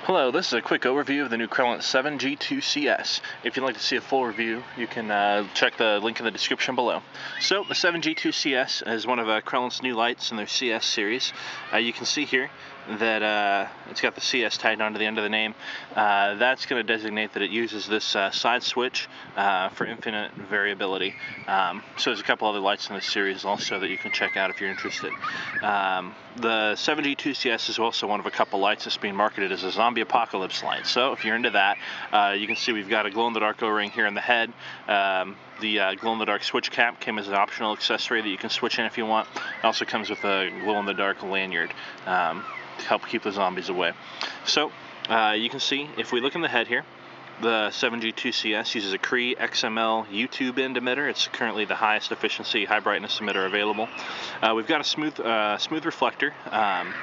Hello, this is a quick overview of the new Crelant 7G2CS. If you'd like to see a full review, you can check the link in the description below. So, the 7G2CS is one of Crelant's new lights in their CS series. You can see here that it's got the CS tagged onto the end of the name. That's going to designate that it uses this side switch for infinite variability. So there's a couple other lights in this series also that you can check out if you're interested. The 7G2CS is also one of a couple lights that's being marketed as a zombie apocalypse light. So if you're into that, you can see we've got a glow-in-the-dark O-ring here in the head. The glow-in-the-dark switch cap came as an optional accessory that you can switch in if you want. It also comes with a glow-in-the-dark lanyard to help keep the zombies away. So you can see, if we look in the head here, the 7G2CS uses a Cree XML U-tube end emitter. It's currently the highest efficiency, high brightness emitter available. We've got a smooth reflector,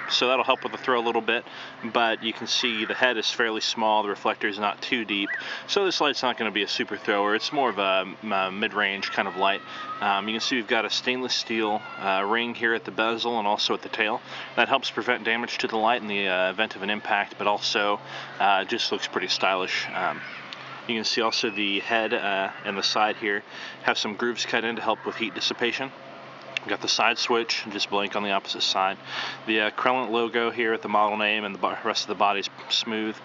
so that'll help with the throw a little bit, but you can see the head is fairly small, the reflector is not too deep, so this light's not going to be a super thrower. It's more of a mid-range kind of light. You can see we've got a stainless steel ring here at the bezel and also at the tail. That helps prevent damage to the light in the event of an impact, but also just looks pretty stylish. You can see also the head and the side here have some grooves cut in to help with heat dissipation. We've got the side switch, just blank on the opposite side. The Crelant logo here at the model name, and the rest of the body's smooth.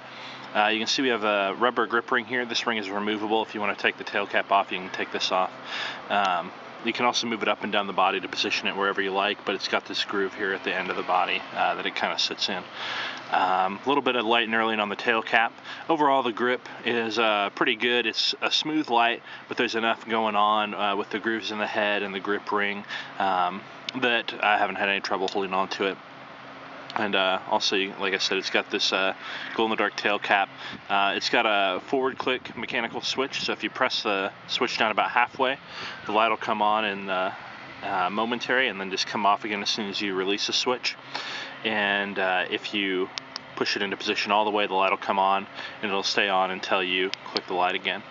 You can see we have a rubber grip ring here. This ring is removable. If you want to take the tail cap off, you can take this off. You can also move it up and down the body to position it wherever you like, but it's got this groove here at the end of the body that it kind of sits in. A little bit of light and knurling on the tail cap. Overall, the grip is pretty good. It's a smooth light, but there's enough going on with the grooves in the head and the grip ring that I haven't had any trouble holding on to it. And also, like I said, it's got this glow-in-the-dark tail cap. It's got a forward click mechanical switch, so if you press the switch down about halfway, the light will come on in momentary and then just come off again as soon as you release the switch. And if you push it into position all the way, the light will come on and it'll stay on until you click the light again.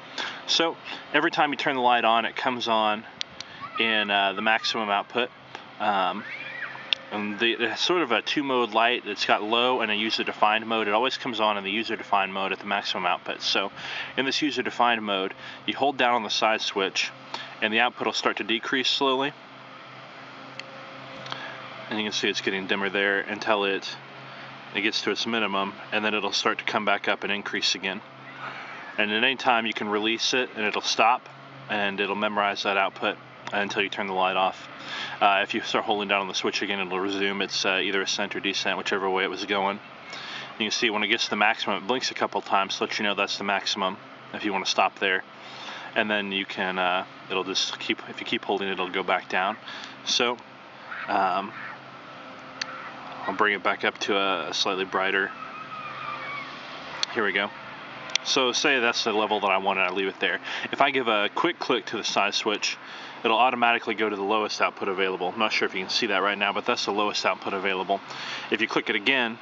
So every time you turn the light on, it comes on in the maximum output. And it's sort of a two-mode light. It's got low and a user-defined mode. It always comes on in the user-defined mode at the maximum output. So in this user-defined mode, you hold down on the side switch and the output will start to decrease slowly. And you can see it's getting dimmer there until it gets to its minimum, and then it'll start to come back up and increase again. And at any time you can release it and it'll stop and it'll memorize that output until you turn the light off. If you start holding down on the switch again, it'll resume its either ascent or descent, whichever way it was going. You can see when it gets to the maximum, it blinks a couple times to let you know that's the maximum if you want to stop there. And then you can, it'll just keep, if you keep holding it, it'll go back down. So I'll bring it back up to a slightly brighter. Here we go. So say that's the level that I want, and I leave it there. If I give a quick click to the side switch, it'll automatically go to the lowest output available. I'm not sure if you can see that right now, but that's the lowest output available. If you click it again,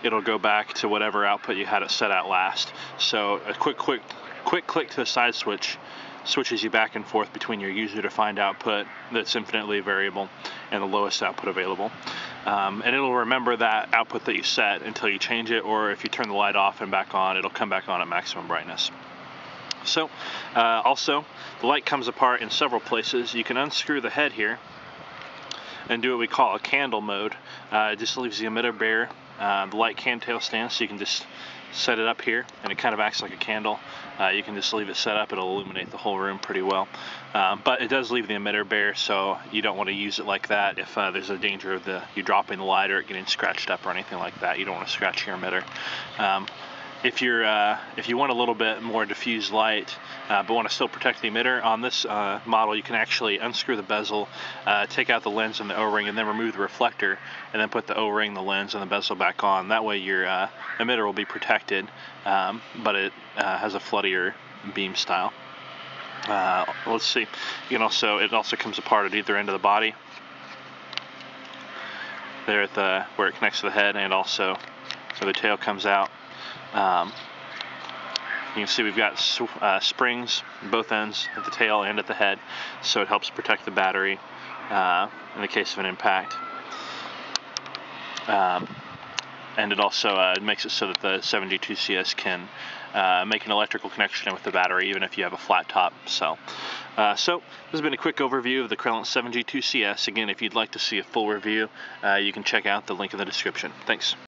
it'll go back to whatever output you had it set at last. So a quick click to the side switch switches you back and forth between your user-defined output that's infinitely variable and the lowest output available. And it'll remember that output that you set until you change it, or if you turn the light off and back on, it'll come back on at maximum brightness. So, also, the light comes apart in several places. You can unscrew the head here and do what we call a candle mode. It just leaves the emitter bare. The light can tail stand, so you can just set it up here, and it kind of acts like a candle. You can just leave it set up. It'll illuminate the whole room pretty well. But it does leave the emitter bare, so you don't want to use it like that if there's a danger of you dropping the light or it getting scratched up or anything like that. You don't want to scratch your emitter. If you want a little bit more diffuse light, but want to still protect the emitter, on this model you can actually unscrew the bezel, take out the lens and the O-ring, and then remove the reflector, and then put the O-ring, the lens, and the bezel back on. That way your emitter will be protected, but it has a floodier beam style. Let's see. It also comes apart at either end of the body. There at where it connects to the head, and also where the tail comes out. You can see we've got springs on both ends at the tail and at the head, so it helps protect the battery in the case of an impact. and it also makes it so that the 7G2CS can make an electrical connection with the battery even if you have a flat top. So this has been a quick overview of the Crelant 7G2CS. Again, if you'd like to see a full review, you can check out the link in the description. Thanks.